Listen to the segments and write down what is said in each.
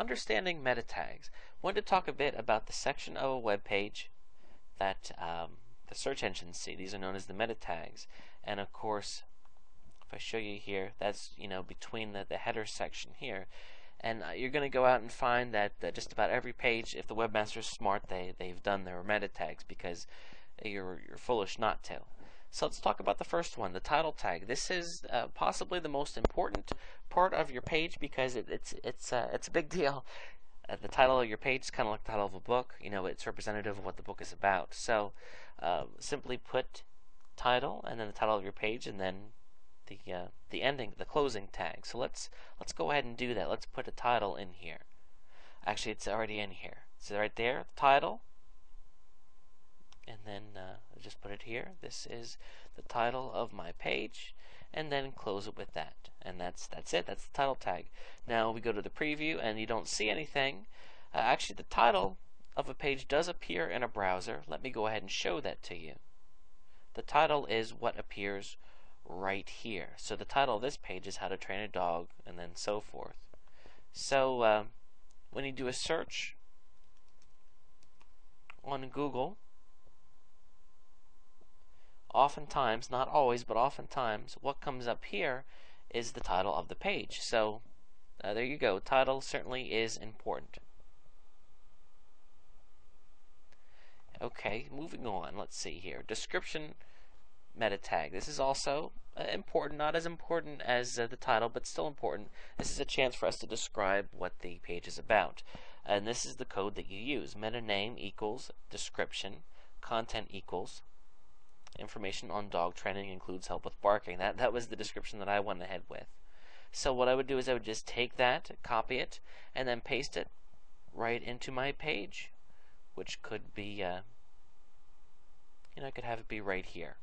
understanding meta tags. I want to talk a bit about the section of a web page that the search engines see. These are known as the meta tags. And of course, if I show you here, that's between the header section here. And you're going to go out and find that just about every page, if the webmaster is smart, they've done their meta tags, because you're foolish not to. So let's talk about the first one, the title tag. This is possibly the most important part of your page, because it's a big deal. The title of your page is kind of like the title of a book. It's representative of what the book is about. So simply put title, and then the title of your page, and then the ending, the closing tag. So let's go ahead and do that. Let's put a title in here. Actually, it's already in here. So right there, the title, and then just put it here. This is the title of my page, and then close it with that. And that's it. That's the title tag. Now we go to the preview, and you don't see anything. Actually, the title of a page does appear in a browser. Let me go ahead and show that to you. The title is what appears right here. So the title of this page is How to Train a Dog, and then so forth. So when you do a search on Google, oftentimes, not always, but oftentimes, what comes up here is the title of the page. So there you go. Title certainly is important. Okay, moving on. Let's see here. Description meta tag. This is also important, not as important as the title, but still important. This is a chance for us to describe what the page is about. And this is the code that you use. Meta name equals description, content equals information on dog training includes help with barking. That was the description that I went ahead with. So what I would do is I would just take that, copy it, and then paste it right into my page, which could be, I could have it be right here.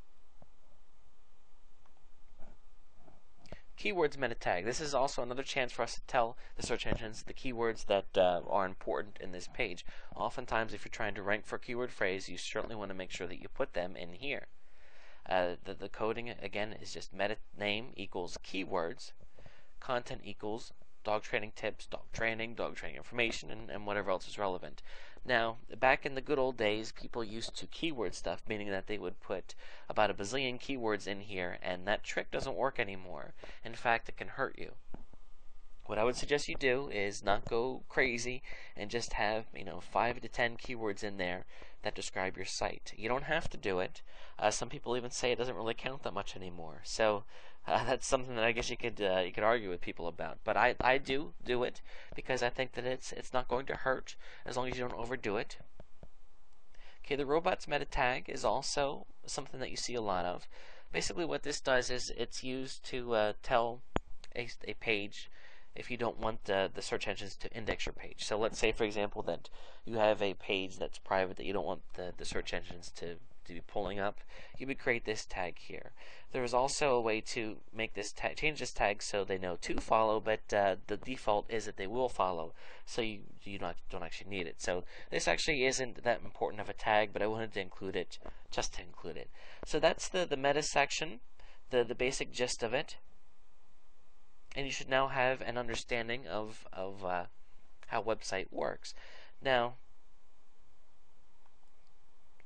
Keywords meta tag. This is also another chance for us to tell the search engines the keywords that are important in this page. Oftentimes, if you're trying to rank for a keyword phrase, you certainly want to make sure that you put them in here. The coding, again, is just meta name equals keywords, content equals dog training tips, dog training information, and whatever else is relevant. Now, back in the good old days, people used to keyword stuff, meaning that they would put about a bazillion keywords in here, and that trick doesn't work anymore. In fact, it can hurt you. What I would suggest you do is not go crazy and just have 5 to 10 keywords in there that describe your site. You don't have to do it. Some people even say it doesn't really count that much anymore. So that's something that I guess you could argue with people about. But I do it because I think that it's not going to hurt as long as you don't overdo it. Okay, the robots meta tag is also something that you see a lot of. Basically, what this does is it's used to tell a page if you don't want the search engines to index your page. So let's say, for example, that you have a page that's private that you don't want the search engines to be pulling up. You would create this tag here. There is also a way to make this tag, change this tag so they know to follow, but the default is that they will follow, so you don't actually need it. So this actually isn't that important of a tag, but I wanted to include it just to include it. So that's the meta section, the basic gist of it. And you should now have an understanding of how website works. Now,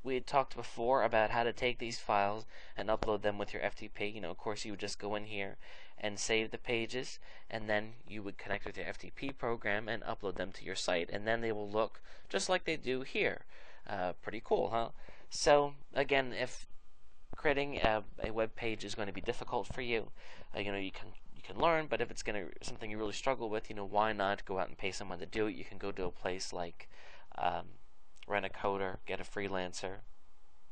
we had talked before about how to take these files and upload them with your FTP. Of course, you would just go in here and save the pages, and then you would connect with your FTP program and upload them to your site, and then they will look just like they do here. Pretty cool, huh? So, again, if creating a web page is going to be difficult for you, you can learn, but if it's something you really struggle with, why not go out and pay someone to do it? You can go to a place like Rent a Coder, Get a Freelancer,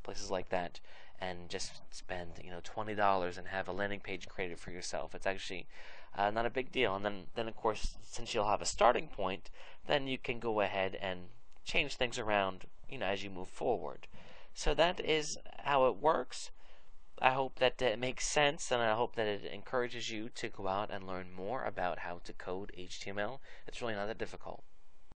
places like that, and just spend $20 and have a landing page created for yourself. It's actually not a big deal. And then of course, since you'll have a starting point, then you can go ahead and change things around as you move forward. So that is how it works. I hope that it makes sense, and I hope that it encourages you to go out and learn more about how to code HTML. It's really not that difficult.